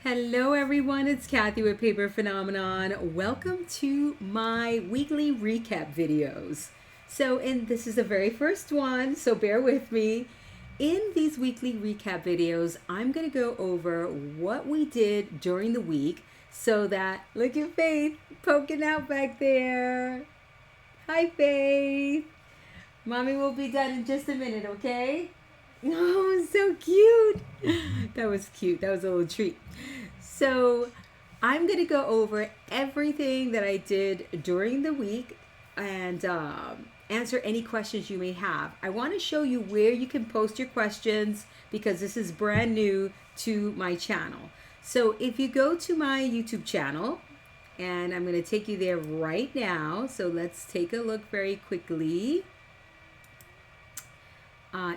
Hello everyone, it's Kathy with Paper Phenomenon. Welcome to my weekly recap videos. This is the very first one, so bear with me. In these weekly recap videos, I'm going to go over what we did during the week so that, look at Faith poking out back there. Hi Faith. Mommy will be done in just a minute, okay? Oh, so cute. That was cute. That was a little treat. So I'm going to go over everything that I did during the week and answer any questions you may have. I want to show you where you can post your questions because this is brand new to my channel. So if you go to my YouTube channel, and I'm going to take you there right now. So let's take a look very quickly.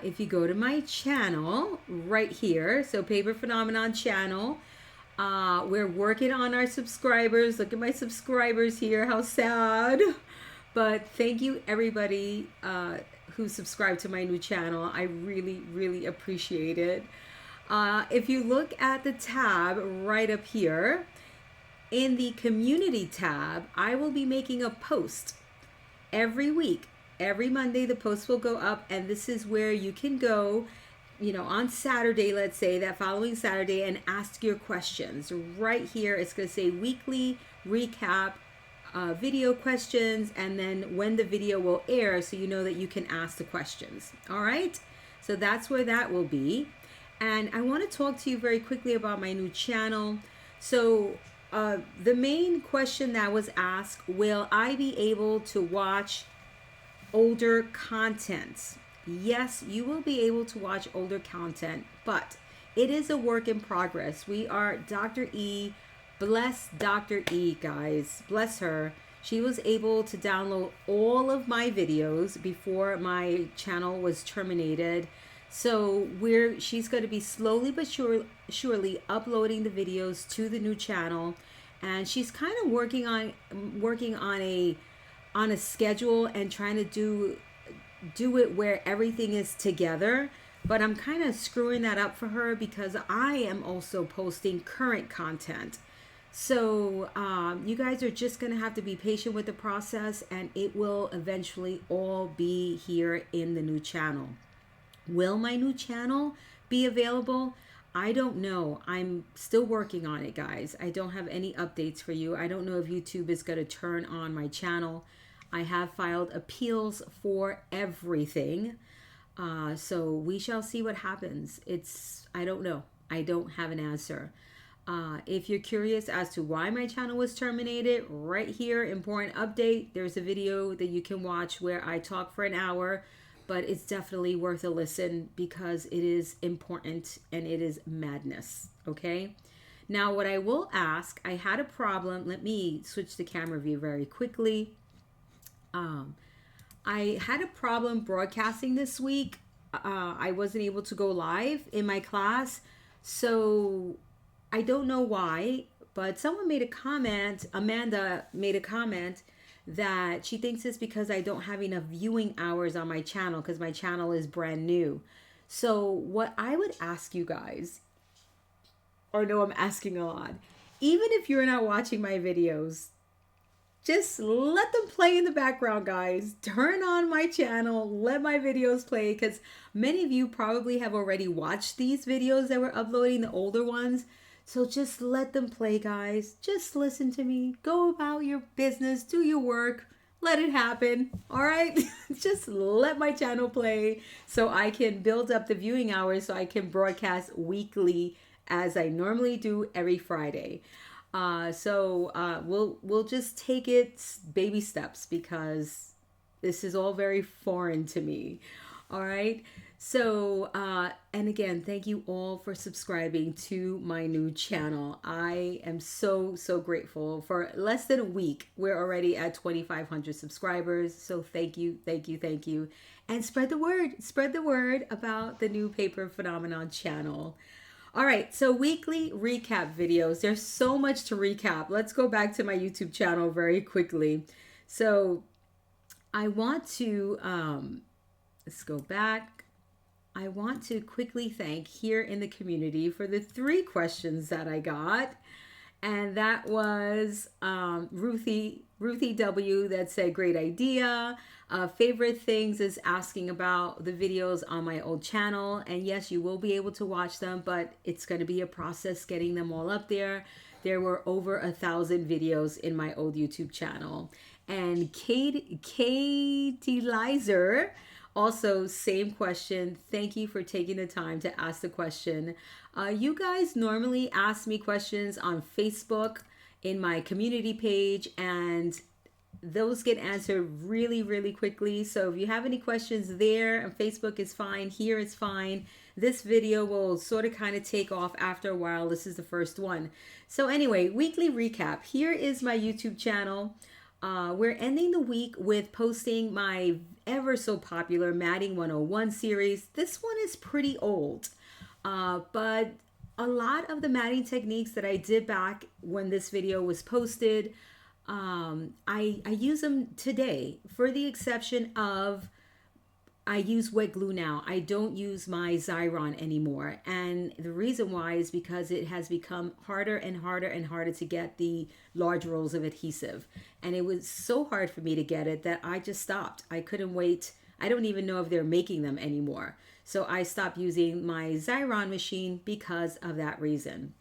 If you go to my channel right here, so Paper Phenomenon channel, we're working on our subscribers. Look at my subscribers here. How sad. But thank you everybody who subscribed to my new channel. I really, really appreciate it. If you look at the tab right up here, in the community tab, I will be making a post every week. Every Monday, the post will go up, and this is where you can go, on Saturday, let's say, that following Saturday, and ask your questions. Right here, it's going to say weekly recap, video questions, and then when the video will air, so you know that you can ask the questions. All right? So that's where that will be. And I want to talk to you very quickly about my new channel. So the main question that was asked, will I be able to watch older content? Yes, you will be able to watch older content, but it is a work in progress. We are Dr. E, bless Dr. E, guys, bless her. She was able to download all of my videos before my channel was terminated. So she's going to be slowly but surely uploading the videos to the new channel, and she's kind of working on a schedule and trying to do it where everything is together. But I'm kind of screwing that up for her because I am also posting current content. So you guys are just going to have to be patient with the process, and it will eventually all be here in the new channel. Will my new channel be available? I don't know. I'm still working on it, guys. I don't have any updates for you. I don't know if YouTube is going to turn on my channel. I have filed appeals for everything. So we shall see what happens. I don't know. I don't have an answer. If you're curious as to why my channel was terminated, right here, important update. There's a video that you can watch where I talk for an hour, but it's definitely worth a listen because it is important and it is madness, okay? Now, what I will ask, I had a problem. Let me switch the camera view very quickly. I had a problem broadcasting this week. I wasn't able to go live in my class, so I don't know why, but someone made a comment, Amanda made a comment, that she thinks it's because I don't have enough viewing hours on my channel because my channel is brand new. So what I would ask you guys, or no, I'm asking a lot, even if you're not watching my videos, just let them play in the background, guys. Turn on my channel, let my videos play, because many of you probably have already watched these videos that we're uploading, the older ones. So just let them play, guys. Just listen to me. Go about your business. Do your work. Let it happen. All right? Just let my channel play so I can build up the viewing hours so I can broadcast weekly as I normally do every Friday. We'll just take it baby steps because this is all very foreign to me. All right? So, and again, thank you all for subscribing to my new channel. I am so, so grateful. For less than a week, we're already at 2,500 subscribers. So thank you, thank you, thank you. And spread the word about the new Paper Phenomenon channel. All right, so weekly recap videos. There's so much to recap. Let's go back to my YouTube channel very quickly. So I want to, let's go back. I want to quickly thank here in the community for the 3 questions that I got. And that was Ruthie W that said, great idea. Favorite things is asking about the videos on my old channel. And yes, you will be able to watch them, but it's going to be a process getting them all up there. There were over 1,000 videos in my old YouTube channel. And Katie Lizer, also same question. Thank you for taking the time to ask the question. You guys normally ask me questions on Facebook in my community page, and those get answered really, really quickly. So if you have any questions there, on Facebook is fine, here is fine. This video will sort of kind of take off after a while. This is the first one. So anyway, weekly recap. Here is my YouTube channel. We're ending the week with posting my ever so popular Matting 101 series. This one is pretty old. But a lot of the matting techniques that I did back when this video was posted, I use them today, for the exception of I use wet glue now. I don't use my Xyron anymore. And the reason why is because it has become harder and harder and harder to get the large rolls of adhesive. And it was so hard for me to get it that I just stopped. I couldn't wait. I don't even know if they're making them anymore. So I stopped using my Xyron machine because of that reason.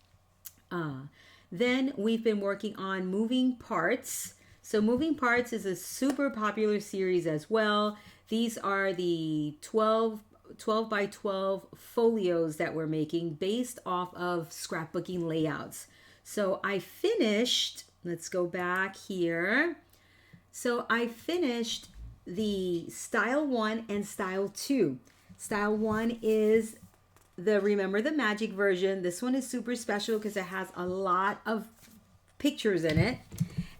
Then we've been working on moving parts. So moving parts is a super popular series as well. These are the 12 by 12 folios that we're making based off of scrapbooking layouts. So I finished, let's go back here. So I finished the style 1 and style 2. Style 1 is the Remember the Magic version. This one is super special because it has a lot of pictures in it.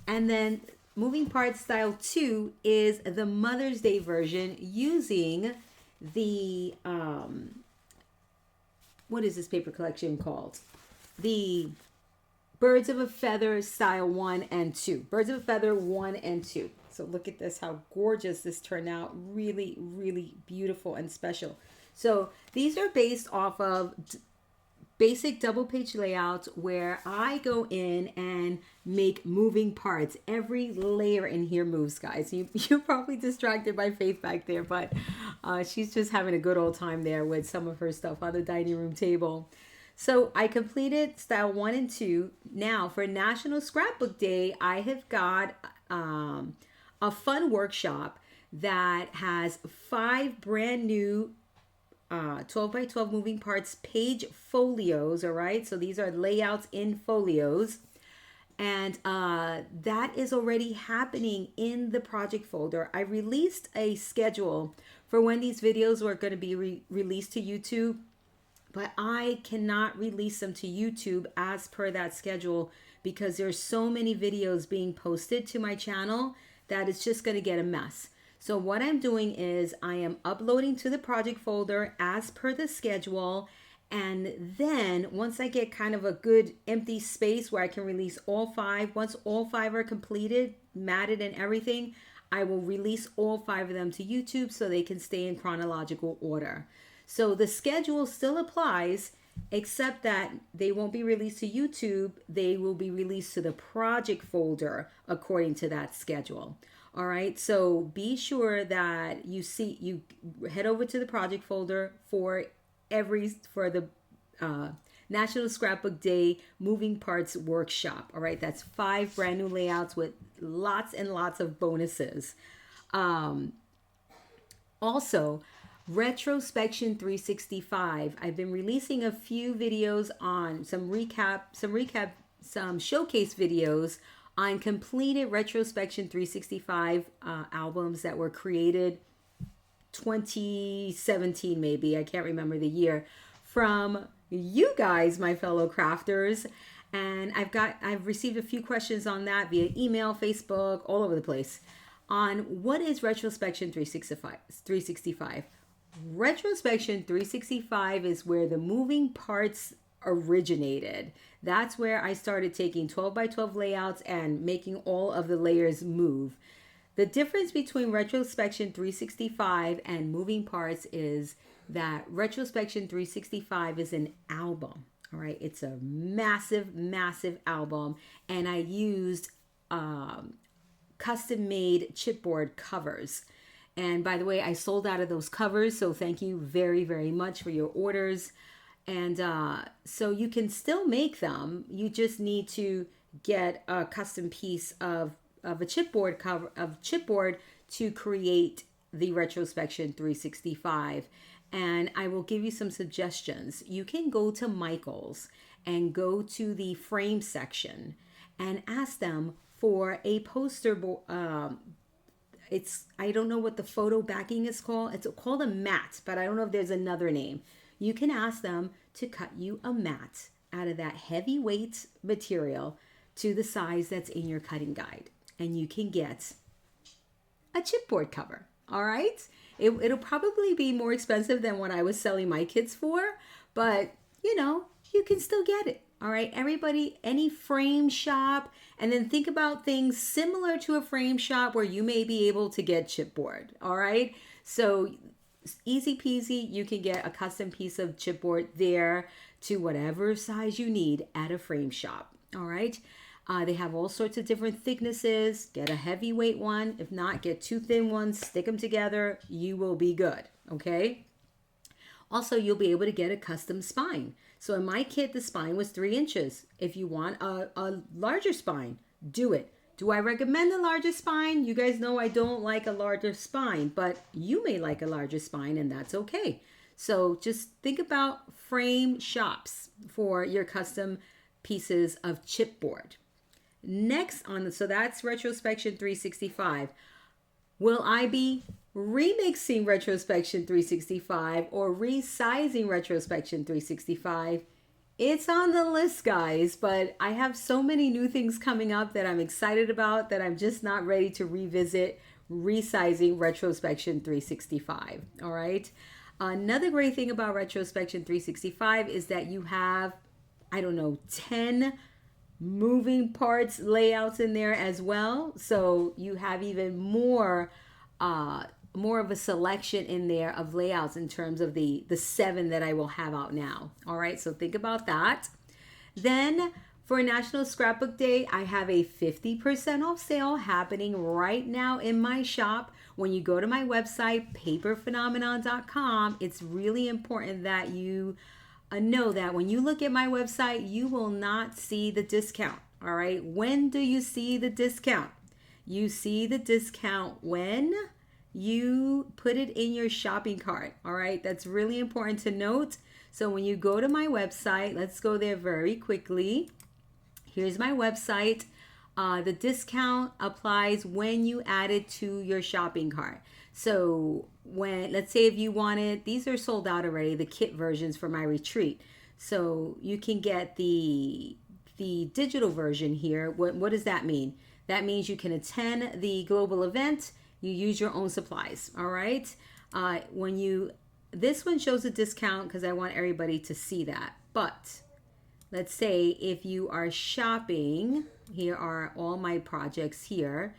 And then Moving Parts Style 2 is the Mother's Day version using the, what is this paper collection called? The Birds of a Feather Style 1 and 2. Birds of a Feather 1 and 2. So look at this, how gorgeous this turned out. Really, really beautiful and special. So these are based off of basic double page layouts where I go in and make moving parts. Every layer in here moves, guys. You're probably distracted by Faith back there, but she's just having a good old time there with some of her stuff on the dining room table. So I completed style 1 and 2. Now for National Scrapbook Day, I have got a fun workshop that has 5 brand new 12 by 12 moving parts page folios. All right, so these are layouts in folios, and that is already happening in the project folder. I released a schedule for when these videos were going to be released to YouTube, but I cannot release them to YouTube as per that schedule because there's so many videos being posted to my channel that it's just going to get a mess. So what I'm doing is I am uploading to the project folder as per the schedule. And then once I get kind of a good empty space where I can release all 5, once all 5 are completed, matted and everything, I will release all 5 of them to YouTube so they can stay in chronological order. So the schedule still applies, except that they won't be released to YouTube. They will be released to the project folder according to that schedule. All right, so be sure that you head over to the project folder for the National Scrapbook Day Moving Parts Workshop. All right, that's 5 brand new layouts with lots and lots of bonuses. Also, Retrospection 365. I've been releasing a few videos on some showcase videos on completed Retrospection 365 albums that were created 2017 maybe, I can't remember the year, from you guys, my fellow crafters. And I've received a few questions on that via email, Facebook, all over the place, on what is Retrospection 365. Retrospection 365 is where the moving parts originated. That's where I started taking 12 by 12 layouts and making all of the layers move. The difference between Retrospection 365 and moving parts is that Retrospection 365 is an album. All right, it's a massive, massive album, and I used custom made chipboard covers. And by the way, I sold out of those covers, so thank you very, very much for your orders. And so you can still make them. You just need to get a custom piece of a chipboard cover of chipboard to create the Retrospection 365. And I will give you some suggestions. You can go to Michael's and go to the frame section and ask them for a poster board. I don't know what the photo backing is called. It's called a mat, but I don't know if there's another name. You can ask them to cut you a mat out of that heavyweight material to the size that's in your cutting guide. And you can get a chipboard cover. All right. It'll probably be more expensive than what I was selling my kits for, but you can still get it. All right. Everybody, any frame shop, and then think about things similar to a frame shop where you may be able to get chipboard. All right. So easy peasy, you can get a custom piece of chipboard there to whatever size you need at a frame shop. All right. They have all sorts of different thicknesses. Get a heavyweight one. If not, get two thin ones, stick them together. You will be good. Okay. Also, you'll be able to get a custom spine. So in my kit, the spine was 3 inches. If you want a larger spine, do it. Do I recommend the larger spine? You guys know I don't like a larger spine, but you may like a larger spine, and that's okay. So just think about frame shops for your custom pieces of chipboard. Next so that's Retrospection 365. Will I be remixing Retrospection 365 or resizing Retrospection 365? It's on the list, guys, but I have so many new things coming up that I'm excited about that I'm just not ready to revisit resizing Retrospection 365. All right. Another great thing about Retrospection 365 is that you have, 10 moving parts layouts in there as well. So you have even more of a selection in there of layouts in terms of the 7 that I will have out now. All right, so think about that. Then for National Scrapbook Day, I have a 50% off sale happening right now in my shop. When you go to my website, paperphenomenon.com, it's really important that you know that when you look at my website, you will not see the discount. All right, when do you see the discount? You see the discount when you put it in your shopping cart. All right, that's really important to note. So when you go to my website, let's go there very quickly. Here's my website. The discount applies when you add it to your shopping cart. So let's say if you wanted, these are sold out already, the kit versions for my retreat. So you can get the digital version here. What does that mean? That means you can attend the global event. You use your own supplies. All right. This one shows a discount because I want everybody to see that. But let's say if you are shopping, here are all my projects here.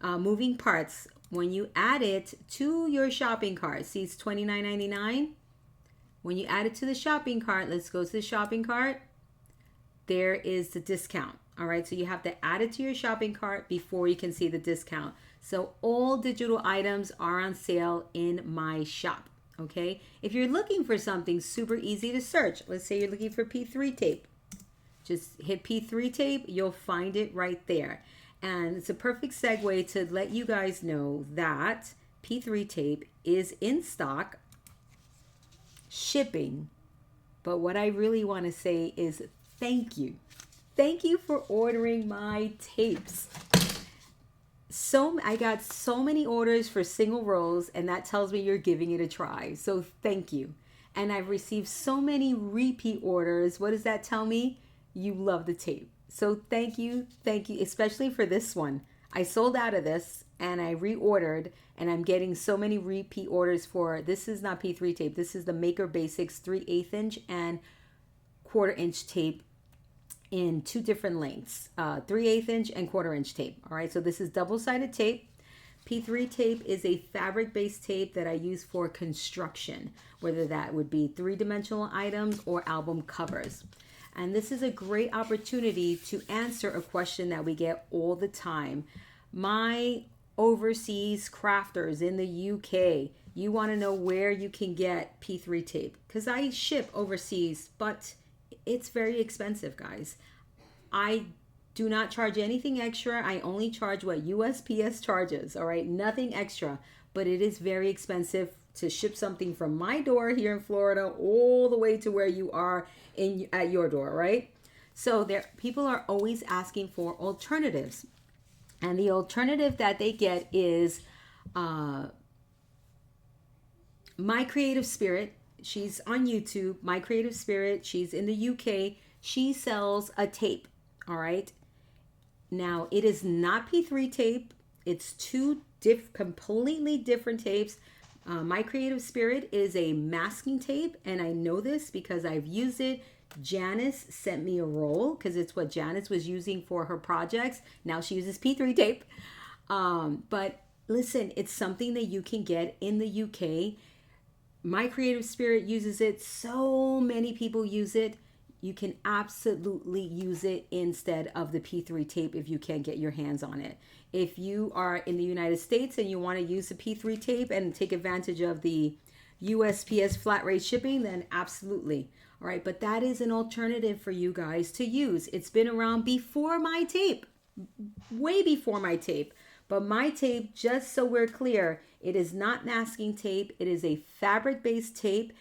Moving parts. When you add it to your shopping cart, see it's $29.99. When you add it to the shopping cart, let's go to the shopping cart. There is the discount. All right, so you have to add it to your shopping cart before you can see the discount. So all digital items are on sale in my shop. Okay, if you're looking for something super easy to search, let's say you're looking for P3 tape. Just hit P3 tape, you'll find it right there. And it's a perfect segue to let you guys know that P3 tape is in stock, shipping. But what I really want to say is thank you. Thank you for ordering my tapes. I got so many orders for single rolls, and that tells me you're giving it a try. So thank you. And I've received so many repeat orders. What does that tell me? You love the tape. So thank you, especially for this one. I sold out of this and I reordered, and I'm getting so many repeat orders for, this is not P3 tape. This is the Maker Basics 3/8 inch and 1/4 inch tape in 2 different lengths, 3/8 inch and 1/4 inch tape. All right, so this is double-sided tape. P3 tape is a fabric-based tape that I use for construction, whether that would be three-dimensional items or album covers. And this is a great opportunity to answer a question that we get all the time. My overseas crafters in the UK, you want to know where you can get P3 tape, because I ship overseas, but it's very expensive, guys. I do not charge anything extra. I only charge what USPS charges, all right? Nothing extra, but it is very expensive to ship something from my door here in Florida all the way to where you are at your door, right? So people are always asking for alternatives. And the alternative that they get is My Creative Spirit. She's on YouTube, My Creative Spirit. She's in the UK. She sells a tape, all right? Now, it is not P3 tape. It's two completely different tapes. My Creative Spirit is a masking tape, and I know this because I've used it. Janice sent me a roll because it's what Janice was using for her projects. Now she uses P3 tape. But listen, it's something that you can get in the UK. My Creative Spirit uses it. So many people use it. You can absolutely use it instead of the P3 tape if you can get your hands on it. If you are in the United States and you want to use the P3 tape and take advantage of the USPS flat rate shipping, then absolutely. All right, but that is an alternative for you guys to use. It's been around before my tape, way before my tape. But my tape, just so we're clear, it is not masking tape. It is a fabric-based tape,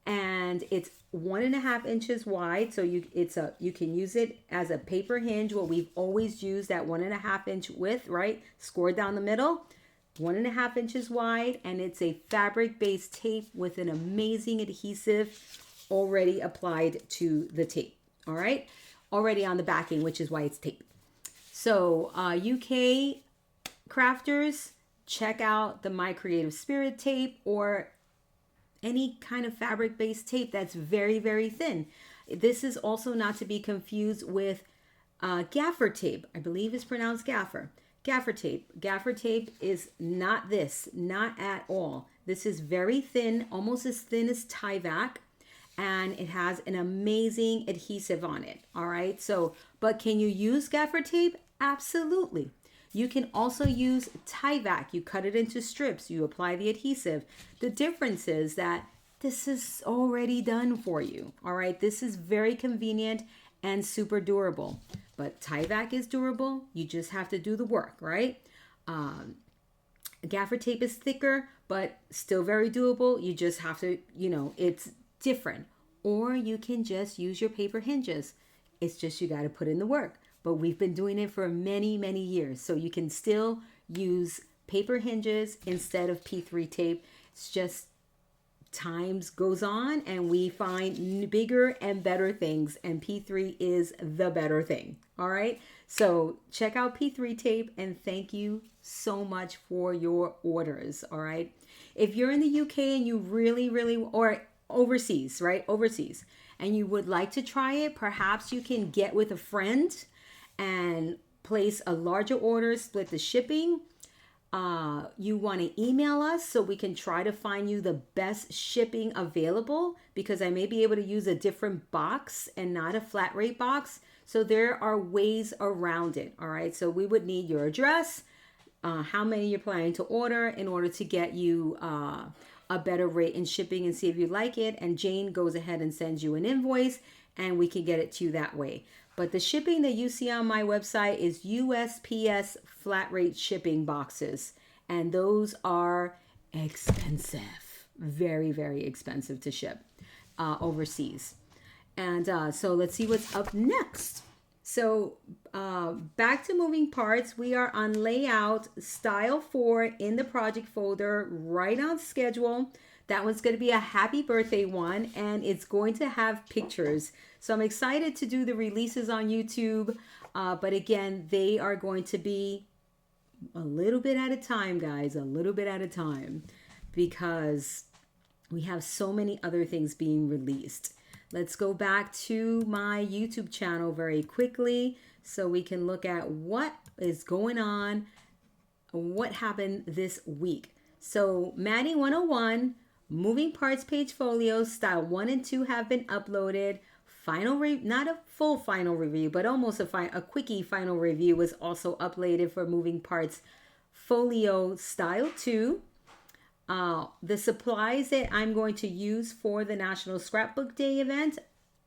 and it's 1.5 inches wide. So you can use it as a paper hinge. What we've always used, that 1.5 inch width, right? Scored down the middle, 1.5 inches wide, and it's a fabric-based tape with an amazing adhesive already applied to the tape. All right, already on the backing, which is why it's tape. So UK crafters, check out the My Creative Spirit tape or any kind of fabric-based tape that's very, very thin. This is also not to be confused with gaffer tape. I believe it's pronounced gaffer. Gaffer tape. Gaffer tape is not this, not at all. This is very thin, almost as thin as Tyvek, and it has an amazing adhesive on it. All right, so, but can you use gaffer tape? Absolutely. You can also use Tyvek. You cut it into strips. You apply the adhesive. The difference is that this is already done for you. All right. This is very convenient and super durable. But Tyvek is durable. You just have to do the work, right? Gaffer tape is thicker, but still very doable. You just have to, it's different. Or you can just use your paper hinges. It's just you got to put in the work. But we've been doing it for many, many years. So you can still use paper hinges instead of P3 tape. It's just times goes on and we find bigger and better things. And P3 is the better thing. All right. So check out P3 tape and thank you so much for your orders. All right. If you're in the UK and you really, or overseas, right? Overseas. And you would like to try it, perhaps you can get with a friend and place a larger order, split the shipping. You want to email us so we can try to find you the best shipping available, because I may be able to use a different box and not a flat rate box. So there are ways around it. All right. So we would need your address, how many you're planning to order in order to get you a better rate in shipping and see if you like it. And Jane goes ahead and sends you an invoice and we can get it to you that way. But the shipping that you see on my website is USPS flat rate shipping boxes. And those are expensive, very, very expensive to ship overseas. And so let's see what's up next. So back to moving parts. We are on layout style 4 in the project folder, right on schedule. That one's going to be a happy birthday one, and it's going to have pictures. So I'm excited to do the releases on YouTube. But again, they are going to be a little bit at a time, guys, a little bit at a time, because we have so many other things being released. Let's go back to my YouTube channel very quickly so we can look at what is going on what happened this week. So Matting 101, moving parts page folios, style 1 and 2 have been uploaded. Not a full final review, but almost a quickie final review was also uploaded for moving parts folio style 2. The supplies that I'm going to use for the National Scrapbook Day event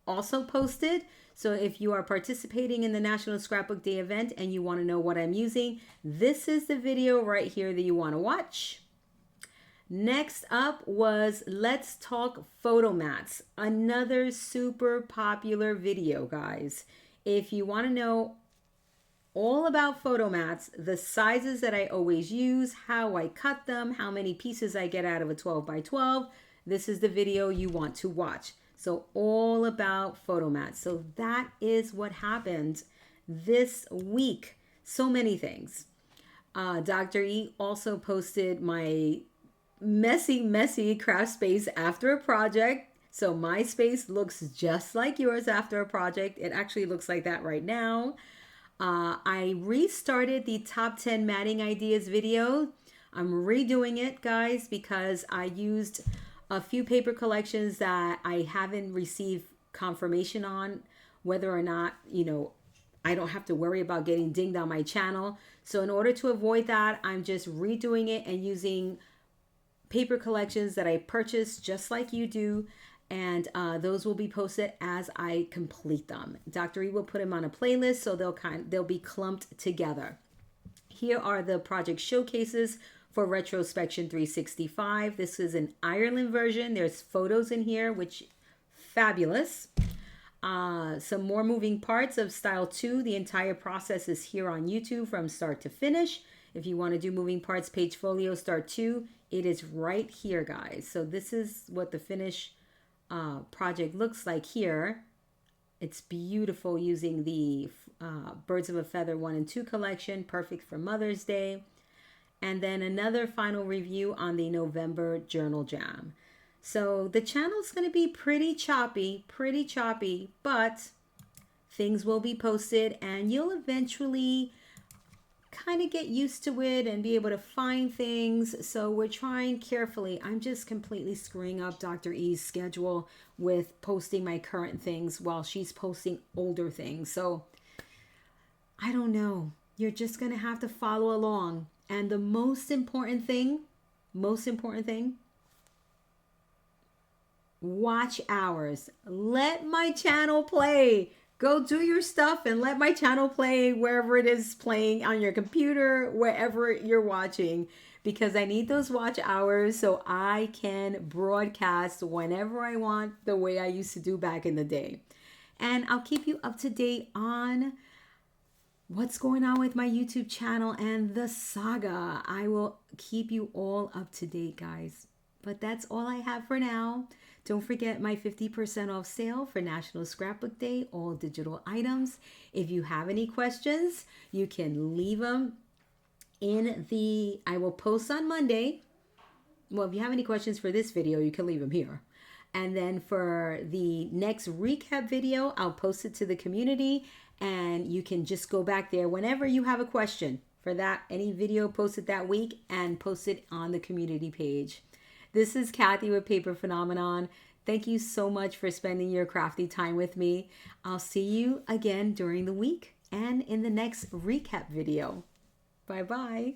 also posted. So if you are participating in the National Scrapbook Day event and you want to know what I'm using, this is the video right here that you want to watch. Next up was Let's Talk Photo Mats, another super popular video, guys. If you want to know all about photo mats, the sizes that I always use, how I cut them, how many pieces I get out of a 12 by 12, this is the video you want to watch. So all about photo mats. So that is what happened this week. So many things. Dr. E also posted my messy craft space after a project. So my space looks just like yours after a project. It actually looks like that right now. I restarted the top 10 matting ideas video. I'm redoing it, guys, because I used a few paper collections that I haven't received confirmation on whether or not, I don't have to worry about getting dinged on my channel. So in order to avoid that, I'm just redoing it and using paper collections that I purchased just like you do, and those will be posted as I complete them. Dr. E will put them on a playlist, so they'll be clumped together. Here are the project showcases for Retrospection 365. This is an Ireland version. There's photos in here, which fabulous. Some more moving parts of style 2. The entire process is here on YouTube from start to finish. If you want to do moving parts page folio start 2, it is right here, guys. So this is what the finish project looks like here. It's beautiful using the Birds of a Feather 1 and 2 collection, perfect for Mother's Day. And then another final review on the November Journal Jam. So the channel's going to be pretty choppy, but things will be posted and you'll eventually kind of get used to it and be able to find things. So we're trying carefully. I'm just completely screwing up Dr. E's schedule with posting my current things while she's posting older things. So I don't know. You're just going to have to follow along. And the most important thing, watch hours. Let my channel play. Go do your stuff and let my channel play wherever it is playing on your computer, wherever you're watching, because I need those watch hours so I can broadcast whenever I want the way I used to do back in the day. And I'll keep you up to date on what's going on with my YouTube channel and the saga. I will keep you all up to date, guys. But that's all I have for now. Don't forget my 50% off sale for National Scrapbook Day, all digital items. If you have any questions, you can leave them I will post on Monday. Well, if you have any questions for this video, you can leave them here. And then for the next recap video, I'll post it to the community and you can just go back there whenever you have a question for that, any video posted that week, and post it on the community page. This is Kathy with Paper Phenomenon. Thank you so much for spending your crafty time with me. I'll see you again during the week and in the next recap video. Bye-bye.